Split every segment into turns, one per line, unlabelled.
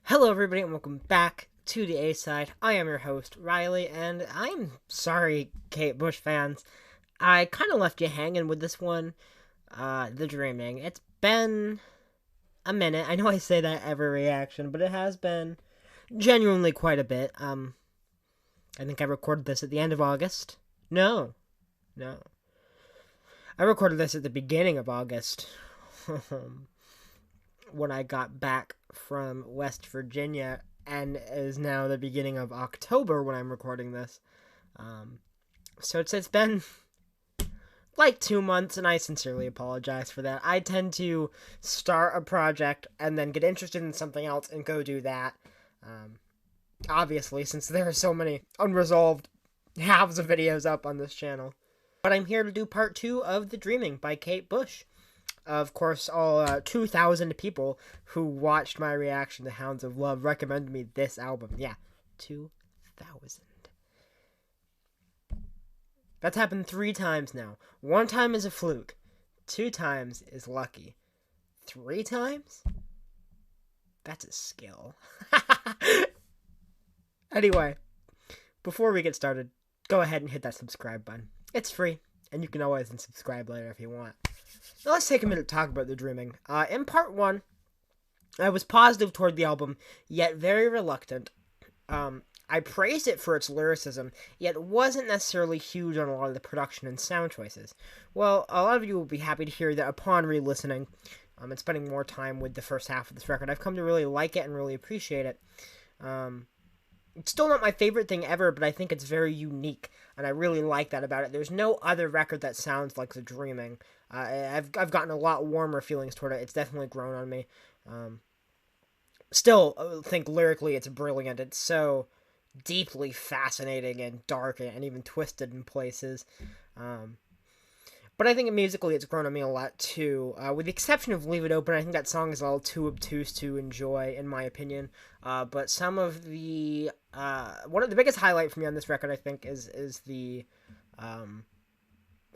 Hello, everybody, and welcome back to the A-Side. I am your host, Riley, and I'm sorry, Kate Bush fans. I kind of left you hanging with this one, The Dreaming. It's been a minute. I know I say that every reaction, but it has been genuinely quite a bit. I think I recorded this at the end of August. No. I recorded this at the beginning of August. When I got back from West Virginia, and is now the beginning of October when I'm recording this. So it's been like 2 months, and I sincerely apologize for that. I tend to start a project and then get interested in something else and go do that. Obviously, since there are so many unresolved halves of videos up on this channel. But I'm here to do part 2 of The Dreaming by Kate Bush. Of course, all 2,000 people who watched my reaction to Hounds of Love recommended me this album. Yeah, 2,000. That's happened 3 times now. 1 time is a fluke. 2 times is lucky. 3 times? That's a skill. Anyway, before we get started, go ahead and hit that subscribe button. It's free, and you can always unsubscribe later if you want. Now let's take a minute to talk about The Dreaming. In part 1, I was positive toward the album, yet very reluctant. I praised it for its lyricism, yet wasn't necessarily huge on a lot of the production and sound choices. Well, a lot of you will be happy to hear that upon re-listening, and spending more time with the first half of this record, I've come to really like it and really appreciate it. It's still not my favorite thing ever, but I think it's very unique, and I really like that about it. There's no other record that sounds like The Dreaming. I've gotten a lot warmer feelings toward it. It's definitely grown on me. Still think lyrically it's brilliant. It's so deeply fascinating and dark and even twisted in places. But I think musically it's grown on me a lot too. With the exception of Leave It Open, I think that song is a little too obtuse to enjoy, in my opinion. But some of the one of the biggest highlight for me on this record, I think, is the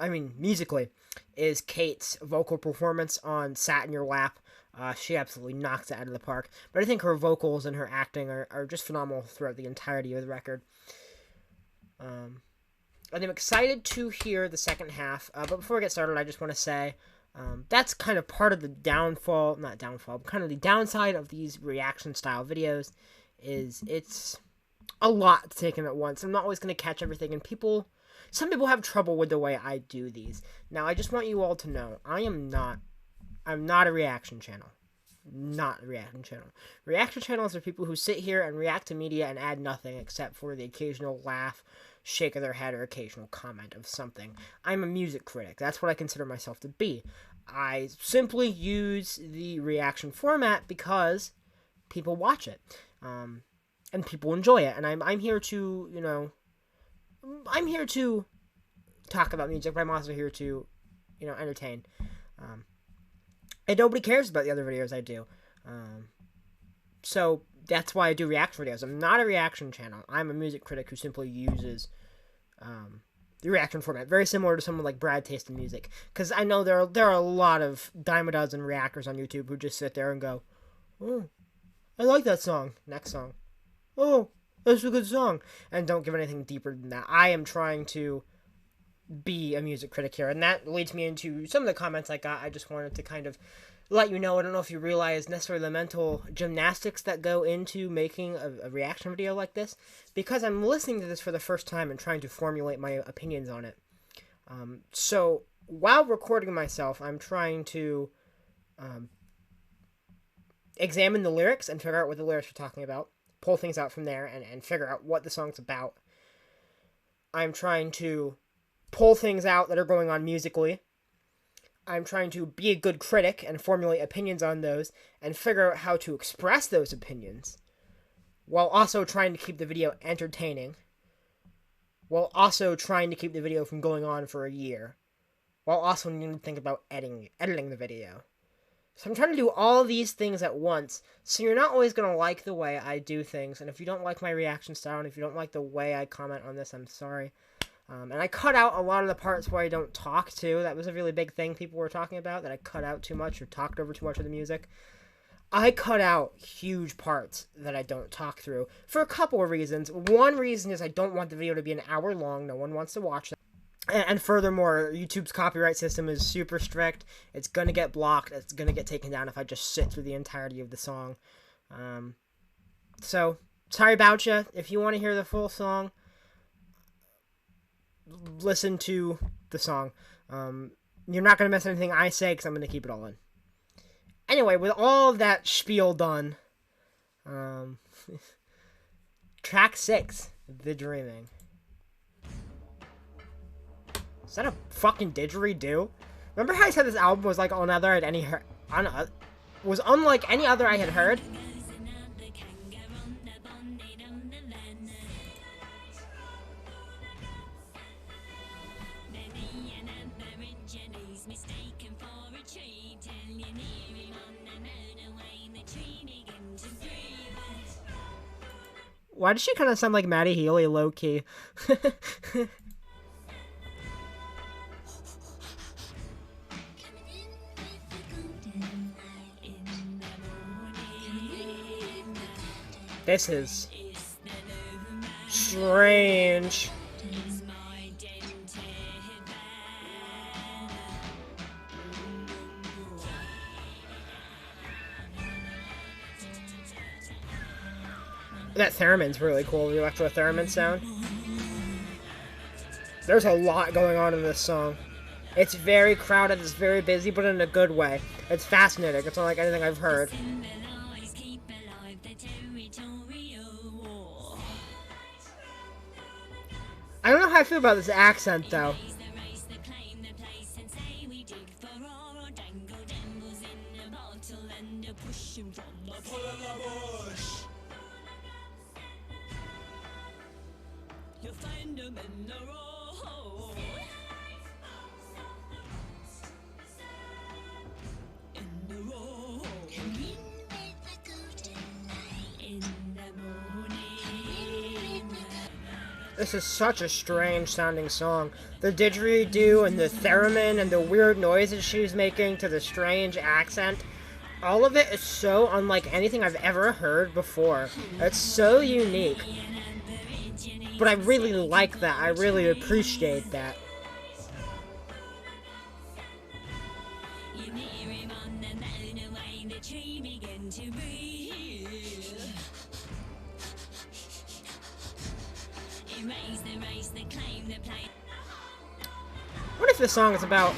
musically, is Kate's vocal performance on Sat in Your Lap. She absolutely knocks it out of the park. But I think her vocals and her acting are just phenomenal throughout the entirety of the record. And I'm excited to hear the second half. But before we get started, I just want to say that's kind of part of the kind of the downside of these reaction-style videos is it's a lot taken at once. I'm not always going to catch everything, and some people have trouble with the way I do these. Now, I just want you all to know, I'm not a reaction channel. Not a reaction channel. Reaction channels are people who sit here and react to media and add nothing except for the occasional laugh, shake of their head, or occasional comment of something. I'm a music critic. That's what I consider myself to be. I simply use the reaction format because people watch it. And people enjoy it. And I'm here to, I'm here to talk about music, but I'm also here to, entertain. And nobody cares about the other videos I do. So that's why I do reaction videos. I'm not a reaction channel. I'm a music critic who simply uses the reaction format. Very similar to someone like Brad Taste in Music. Because I know there are a lot of dime a dozen reactors on YouTube who just sit there and go, oh, I like that song. Next song. Oh, that's a good song. And don't give anything deeper than that. I am trying to be a music critic here, and that leads me into some of the comments I got. I just wanted to kind of let you know, I don't know if you realize necessarily the mental gymnastics that go into making a reaction video like this, because I'm listening to this for the first time and trying to formulate my opinions on it. So while recording myself, I'm trying to examine the lyrics and figure out what the lyrics are talking about, pull things out from there, and figure out what the song's about. I'm trying to pull things out that are going on musically. I'm trying to be a good critic and formulate opinions on those and figure out how to express those opinions while also trying to keep the video entertaining, while also trying to keep the video from going on for a year, while also needing to think about editing the video. So I'm trying to do all these things at once, so you're not always going to like the way I do things, and if you don't like my reaction style, and if you don't like the way I comment on this, I'm sorry. And I cut out a lot of the parts where I don't talk too. That was a really big thing people were talking about, that I cut out too much or talked over too much of the music. I cut out huge parts that I don't talk through for a couple of reasons. One reason is I don't want the video to be an hour long. No one wants to watch that. And furthermore, YouTube's copyright system is super strict. It's going to get blocked. It's going to get taken down if I just sit through the entirety of the song. So, sorry about you. If you want to hear the full song, listen to the song. You're not going to miss anything I say because I'm going to keep it all in. Anyway, with all of that spiel done, track 6, The Dreaming. Is that a fucking didgeridoo? Remember how I said this album was like unlike any other I had heard? Why does she kind of sound like Maddie Healy low-key? This is strange. That theremin's really cool, the electro theremin sound. There's a lot going on in this song. It's very crowded, it's very busy, but in a good way. It's fascinating, it's unlike anything I've heard. I don't know how I feel about this accent, though. This is such a strange sounding song. The didgeridoo and the theremin and the weird noises she's making to the strange accent. All of it is so unlike anything I've ever heard before. It's so unique. But I really like that. I really appreciate that. What if this song is about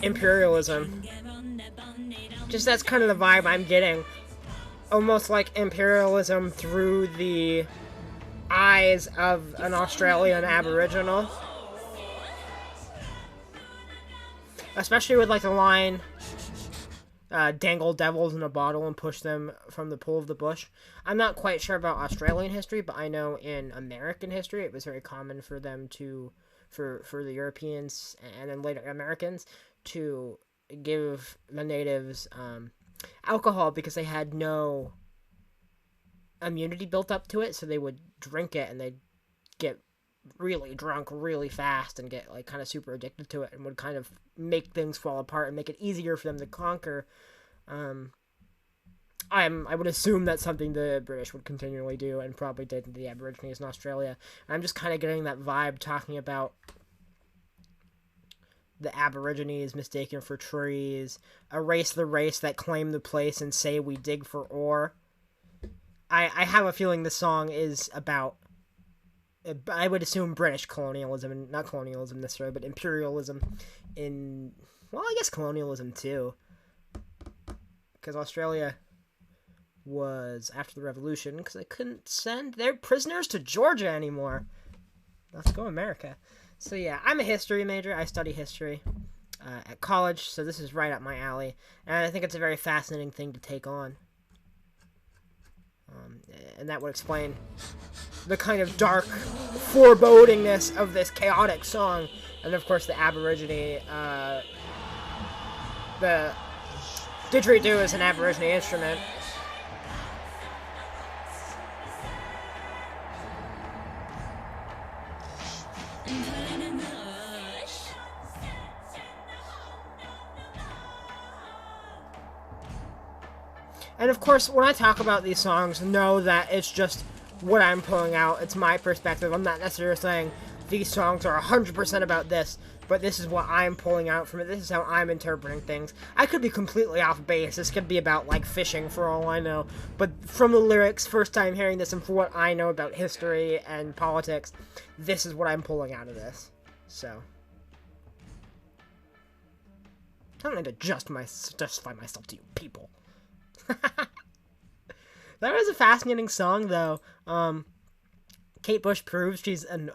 imperialism? Just that's kind of the vibe I'm getting. Almost like imperialism through the eyes of an Australian Aboriginal. Especially with like the line, dangle devils in a bottle and push them from the pull of the bush. I'm not quite sure about Australian history, but I know in American history it was very common for them to, for the Europeans and then later Americans to give the natives alcohol because they had no immunity built up to it, so they would drink it and they'd get really drunk really fast and get like kind of super addicted to it and would kind of make things fall apart and make it easier for them to conquer. I would assume that's something the British would continually do and probably did to the Aborigines in Australia. I'm just kind of getting that vibe talking about the Aborigines mistaken for trees, erase the race that claim the place and say we dig for ore. I have a feeling the song is about, I would assume, British colonialism, and not colonialism necessarily, but imperialism in, well, I guess colonialism too. Because Australia was after the revolution, because they couldn't send their prisoners to Georgia anymore. Let's go America. So yeah, I'm a history major. I study history at college, so this is right up my alley. And I think it's a very fascinating thing to take on. And that would explain the kind of dark forebodingness of this chaotic song. And of course the Aborigine, the didgeridoo is an Aborigine instrument. And of course, when I talk about these songs, know that it's just what I'm pulling out. It's my perspective. I'm not necessarily saying these songs are 100% about this, but this is what I'm pulling out from it. This is how I'm interpreting things. I could be completely off base. This could be about, like, fishing for all I know. But from the lyrics, first time hearing this, and for what I know about history and politics, this is what I'm pulling out of this. So I don't need to justify myself to you people. That was a fascinating song, though. Kate Bush proves she's an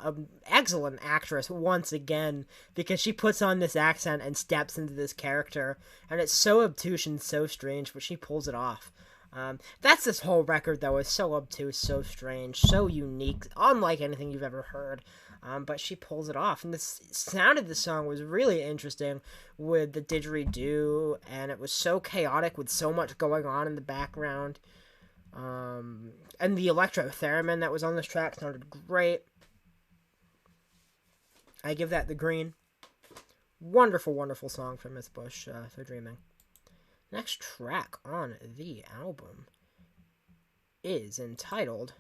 excellent actress once again, because she puts on this accent and steps into this character, and it's so obtuse and so strange, but she pulls it off. That's this whole record, though, is so obtuse, so strange, so unique, unlike anything you've ever heard. But she pulls it off, and the sound of the song was really interesting with the didgeridoo, and it was so chaotic with so much going on in the background. And the electro theremin that was on this track sounded great. I give that the green. Wonderful, wonderful song from Miss Bush for Dreaming. Next track on the album is entitled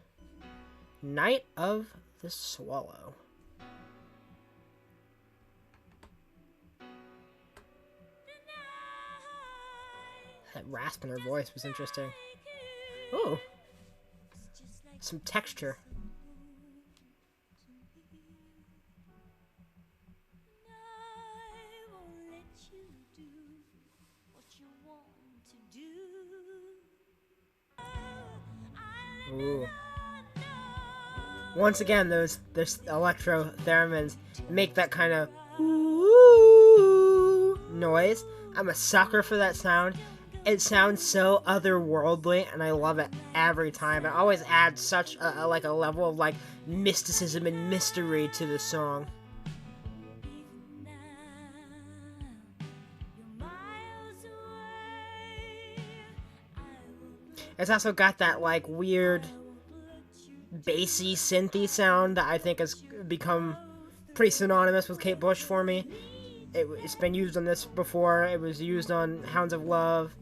Night of the Swallow. That rasp in her voice was interesting. Ooh. Some texture. Ooh. Once again, those electro theremins make that kind of noise. I'm a sucker for that sound. It sounds so otherworldly, and I love it every time. It always adds such a level of, like, mysticism and mystery to the song. It's also got that, like, weird bassy synthy sound that I think has become pretty synonymous with Kate Bush for me. It's been used on this before. It was used on Hounds of Love.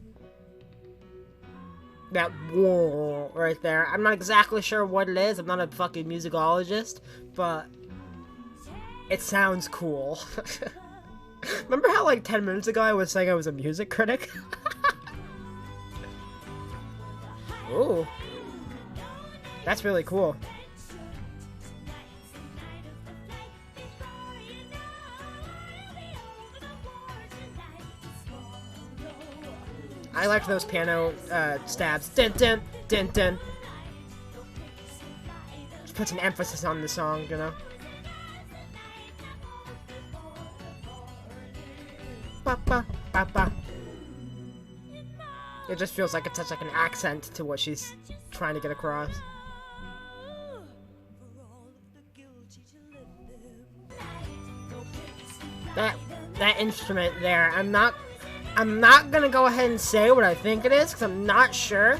That whoa right there. I'm not exactly sure what it is. I'm not a fucking musicologist, but it sounds cool. Remember how, like, 10 minutes ago I was saying I was a music critic? Ooh. That's really cool. I like those piano stabs. Dun dun dun dun. Just puts an emphasis on the song, you know. Ba ba ba ba. It just feels like it's such like an accent to what she's trying to get across. That instrument there, I'm not gonna go ahead and say what I think it is, because I'm not sure.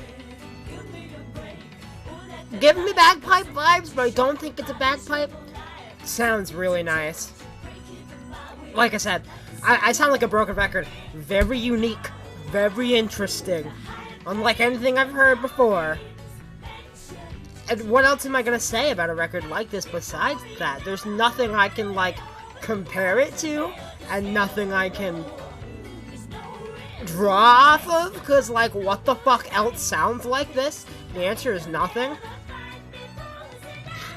Giving me bagpipe vibes, but I don't think it's a bagpipe. Sounds really nice. Like I said, I sound like a broken record. Very unique, very interesting. Unlike anything I've heard before. And what else am I gonna say about a record like this besides that? There's nothing I can, like, compare it to, and nothing I can draw off of, because, like, what the fuck else sounds like this? The answer is nothing.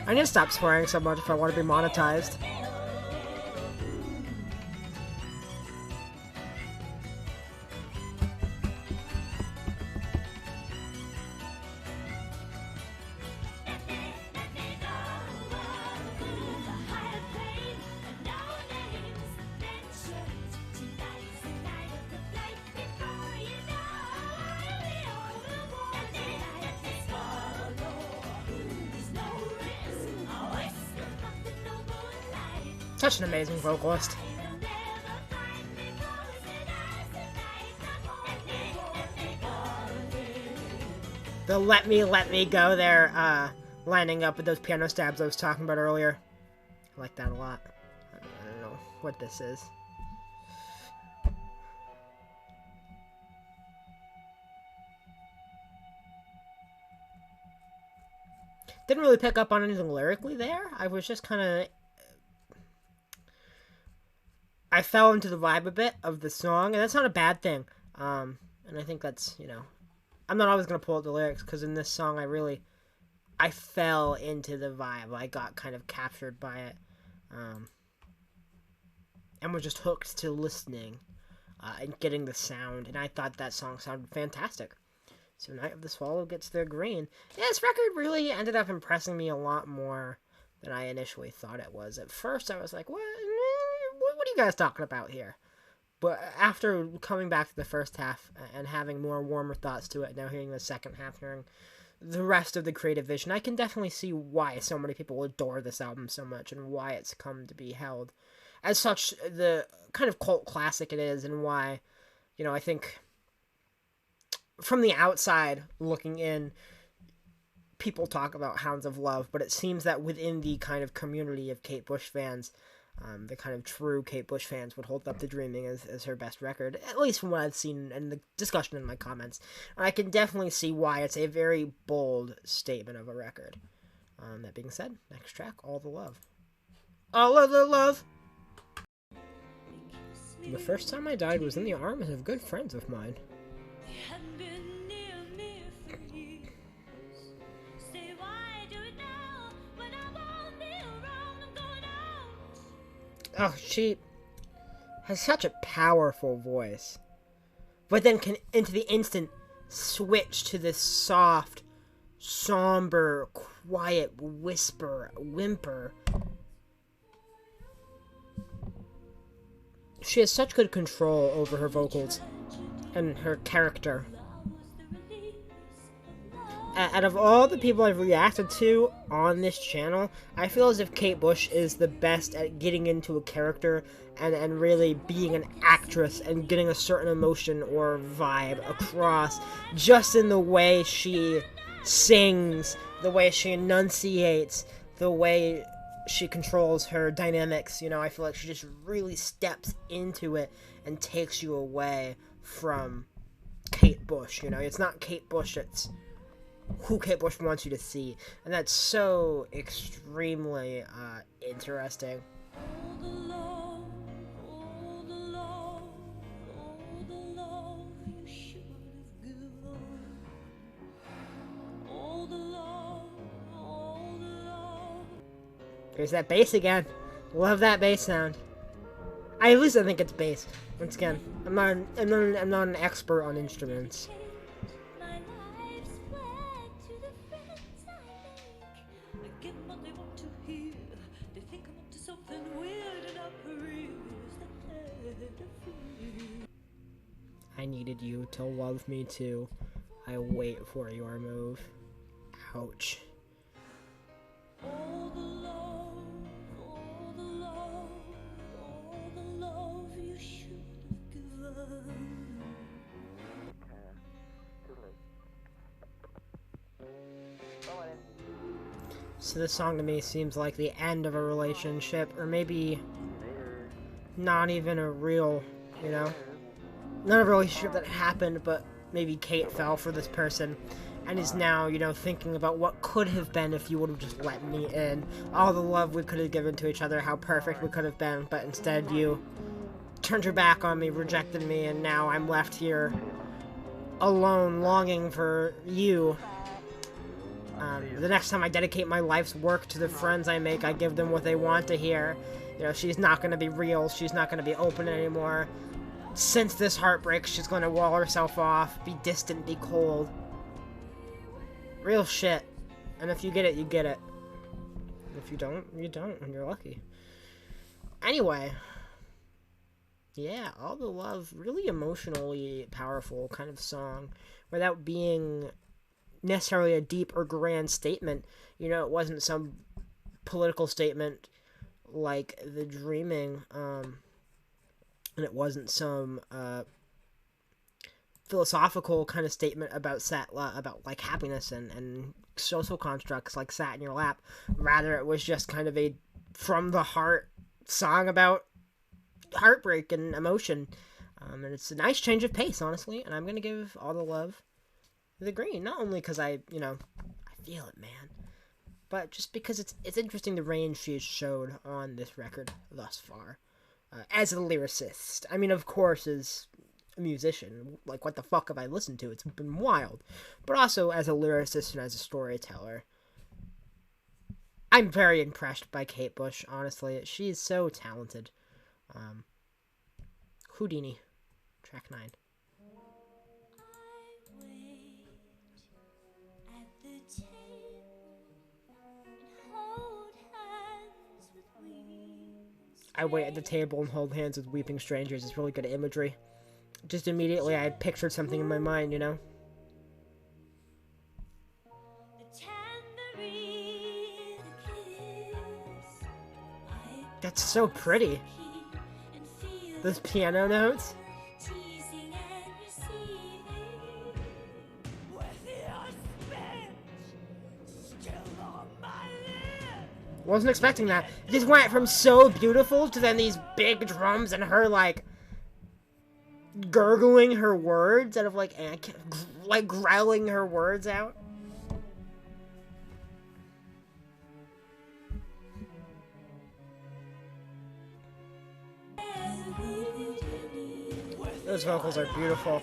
I need to stop swearing so much if I want to be monetized. Such an amazing vocalist. The let me go there, lining up with those piano stabs I was talking about earlier. I like that a lot. I don't know what this is. Didn't really pick up on anything lyrically there. I was just kind of... I fell into the vibe a bit of the song, and that's not a bad thing. And I think that's, I'm not always going to pull out the lyrics, because in this song I fell into the vibe. I got kind of captured by it. And was just hooked to listening and getting the sound. And I thought that song sounded fantastic. So Night of the Swallow gets their green. Yeah, this record really ended up impressing me a lot more than I initially thought it was. At first, I was like, what are you guys talking about here? But after coming back to the first half and having more warmer thoughts to it, now hearing the second half, hearing the rest of the creative vision, I can definitely see why so many people adore this album so much and why it's come to be held as such the kind of cult classic it is, and why, I think from the outside looking in, people talk about Hounds of Love, but it seems that within the kind of community of Kate Bush fans, the kind of true Kate Bush fans would hold up The Dreaming as her best record, at least from what I've seen in the discussion in my comments. And I can definitely see why it's a very bold statement of a record. That being said, next track, All the Love. All of the love! The first time I died was in the arms of good friends of mine. Oh, she has such a powerful voice. But then can, into the instant, switch to this soft, somber, quiet whimper. She has such good control over her vocals and her character. Out of all the people I've reacted to on this channel, I feel as if Kate Bush is the best at getting into a character and really being an actress and getting a certain emotion or vibe across just in the way she sings, the way she enunciates, the way she controls her dynamics. I feel like she just really steps into it and takes you away from Kate Bush. It's not Kate Bush, it's who Kate Bush wants you to see, and that's so extremely interesting. There's that bass again. Love that bass sound. At least I think it's bass. Once again, I'm not an expert on instruments. I needed you to love me too. I wait for your move. Ouch. All the love, all the love, all the love you should have given. So this song to me seems like the end of a relationship, or maybe not even a real, not a relationship that happened, but maybe Kate fell for this person and is now, thinking about what could have been if you would have just let me in. All the love we could have given to each other, how perfect we could have been, but instead you turned your back on me, rejected me, and now I'm left here alone, longing for you. The next time I dedicate my life's work to the friends I make, I give them what they want to hear. She's not going to be real, she's not going to be open anymore. Since this heartbreak, she's going to wall herself off, be distant, be cold. Real shit. And if you get it, you get it. If you don't, you don't, and you're lucky. Anyway. Yeah, All the Love, really emotionally powerful kind of song. Without being necessarily a deep or grand statement. It wasn't some political statement like The Dreaming, and it wasn't some philosophical kind of statement about like happiness and social constructs like Sat in Your Lap. Rather, it was just kind of a from the heart song about heartbreak and emotion, and it's a nice change of pace, honestly. And I'm gonna give All the Love the green, not only because I feel it, man, but just because it's interesting the range she's showed on this record thus far. As a lyricist. I mean, of course, as a musician, like, what the fuck have I listened to? It's been wild. But also as a lyricist and as a storyteller. I'm very impressed by Kate Bush, honestly. She's so talented. Houdini, track 9. I wait at the table and hold hands with weeping strangers. It's really good imagery. Just immediately I pictured something in my mind, you know? That's so pretty. Those piano notes. Wasn't expecting that. It just went from so beautiful to then these big drums and her, like, gurgling her words out of, like growling her words out. Those vocals are beautiful.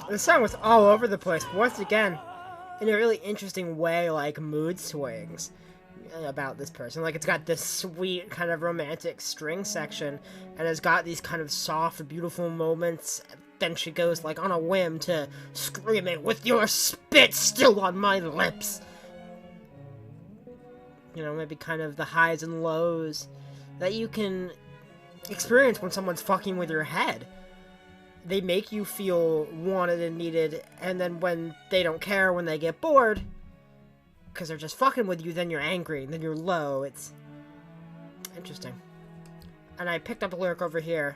The song was all over the place, but once again, in a really interesting way, like, mood swings about this person. Like, it's got this sweet, kind of romantic string section, and it's got these kind of soft, beautiful moments. Then she goes, like, on a whim to screaming, "With your spit still on my lips!" You know, maybe kind of the highs and lows that you can experience when someone's fucking with your head. They make you feel wanted and needed, and then when they don't care, when they get bored, because they're just fucking with you, then you're angry, and then you're low. It's interesting. And I picked up a lyric over here.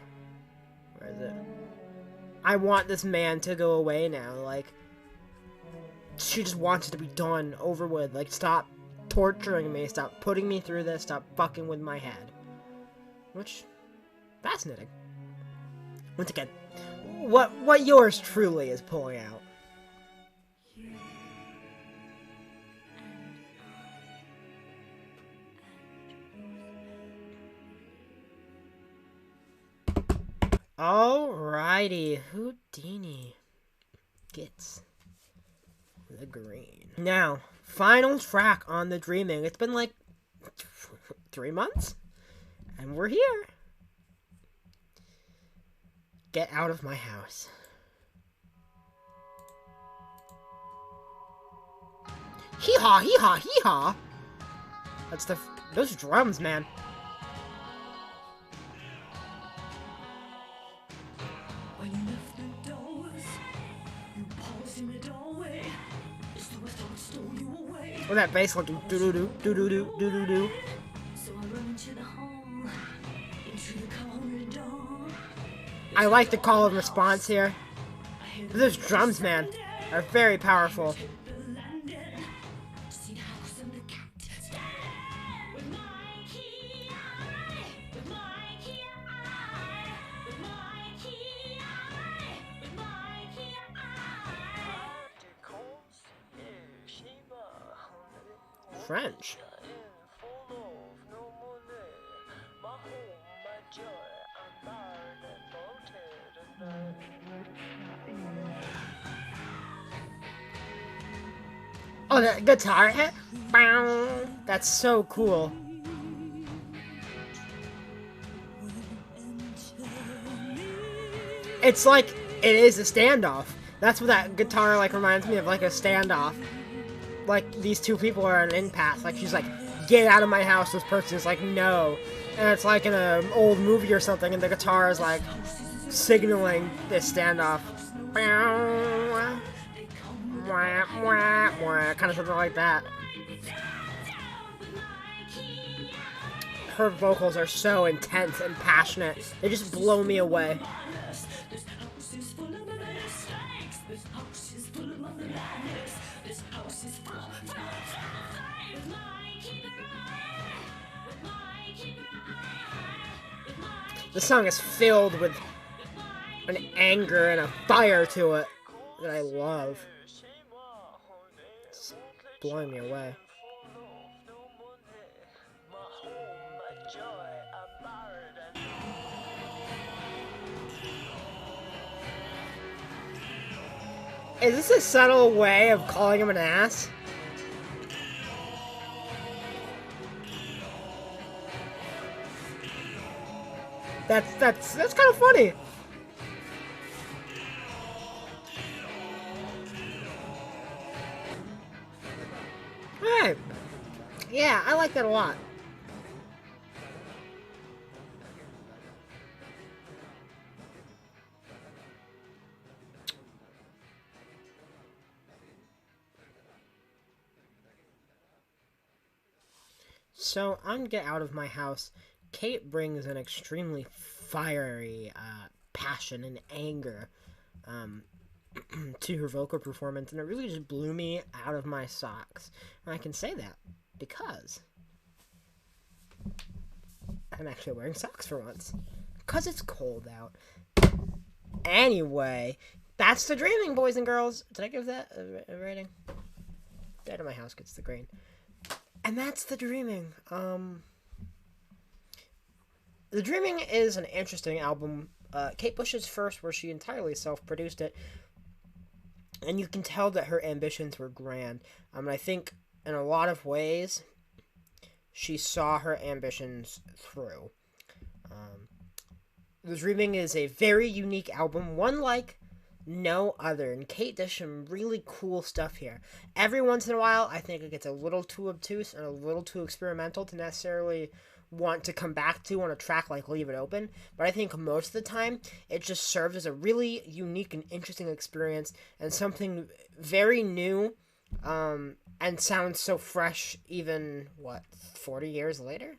Where is it? I want this man to go away now. Like, she just wants it to be done, over with. Like, stop torturing me, stop putting me through this, stop fucking with my head. Which, fascinating. Once again, what yours truly is pulling out. Alrighty, Houdini gets the green. Now, final track on the Dreaming. It's been like 3 months, and we're here. Get out of my house. Hee-haw, hee-haw, hee-haw! That's those drums, man. When you left the doors, you paused in the doorway. It's the West End stole you away. Or that bass like do-do-do, do-do-do, do-do-do. So I run into the hall, into the corridor. I like the call and response here. Those drums, man, are very powerful. French. Oh, that guitar hit? That's so cool. It's like, it is a standoff. That's what that guitar, like, reminds me of, like, a standoff. Like, these two people are in an impasse. Like, she's like, get out of my house. This person's like, no. And it's like in an old movie or something, and the guitar is, like, signaling this standoff. Kind of something like that. Her vocals are so intense and passionate. They just blow me away. The song is filled with an anger and a fire to it. that I love. It's blowing me away. Is this a subtle way of calling him an ass? That's kind of funny. Alright. Yeah, I like that a lot. So, on Get Out of My House, Kate brings an extremely fiery passion and anger um, to her vocal performance, and it really just blew me out of my socks. And I can say that because I'm actually wearing socks for once. Because it's cold out. Anyway, that's The Dreaming, boys and girls. Did I give that a rating? Dead of My House gets the green. And that's The Dreaming. The Dreaming is an interesting album. Kate Bush's first, where she entirely self-produced it. And you can tell that her ambitions were grand. I think in a lot of ways, she saw her ambitions through. The Dreaming is a very unique album, one like no other, and Kate does some really cool stuff here. Every once in a while, I think it gets a little too obtuse and a little too experimental to necessarily want to come back to on a track like Leave It Open, but I think most of the time, it just serves as a really unique and interesting experience, and something very new, and sounds so fresh even, 40 years later?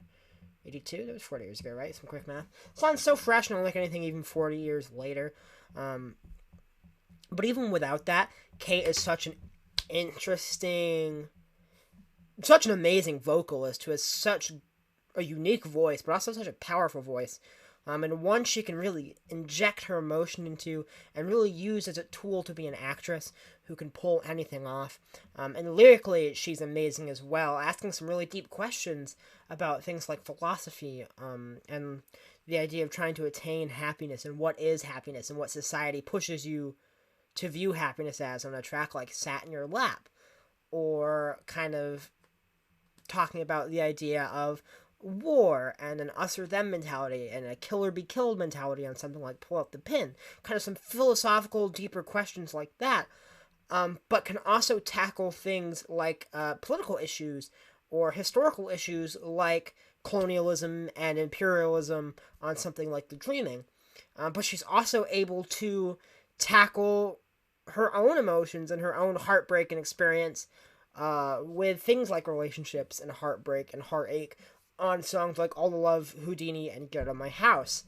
82? That was 40 years ago, right? Some quick math. Sounds so fresh and unlike anything even 40 years later. But even without that, Kate is such an amazing vocalist who has such a unique voice, but also such a powerful voice. And one she can really inject her emotion into and really use as a tool to be an actress who can pull anything off. And lyrically, she's amazing as well, asking some really deep questions about things like philosophy, and the idea of trying to attain happiness, and what is happiness, and what society pushes you to view happiness as on a track like Sat in Your Lap, or kind of talking about the idea of war and an us or them mentality and a kill or be killed mentality on something like Pull Up the Pin. Kind of some philosophical, deeper questions like that, but can also tackle things like political issues or historical issues like colonialism and imperialism on something like The Dreaming. But she's also able to tackle her own emotions and her own heartbreak and experience with things like relationships and heartbreak and heartache on songs like All the Love, Houdini, and Get Out of My House.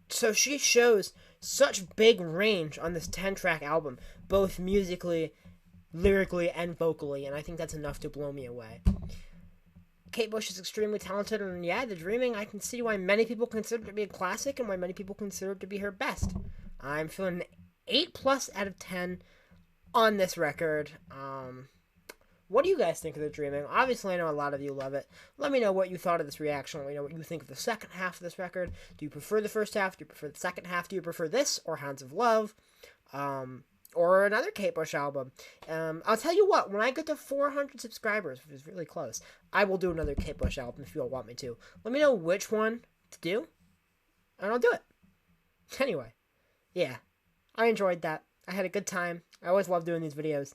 So she shows such big range on this 10-track album, both musically, lyrically, and vocally, and I think that's enough to blow me away. Kate Bush is extremely talented, and yeah, The Dreaming, I can see why many people consider it to be a classic and why many people consider it to be her best. I'm feeling an 8+ out of 10 on this record. What do you guys think of The Dreaming? Obviously, I know a lot of you love it. Let me know what you thought of this reaction. Let me know what you think of the second half of this record. Do you prefer the first half? Do you prefer the second half? Do you prefer this or Hounds of Love? Or another Kate Bush album? I'll tell you what, when I get to 400 subscribers, which is really close, I will do another Kate Bush album if you all want me to. Let me know which one to do, and I'll do it. Anyway, yeah, I enjoyed that. I had a good time. I always love doing these videos.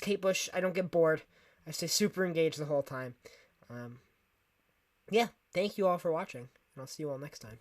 Kate Bush, I don't get bored. I stay super engaged the whole time. Yeah, thank you all for watching, and I'll see you all next time.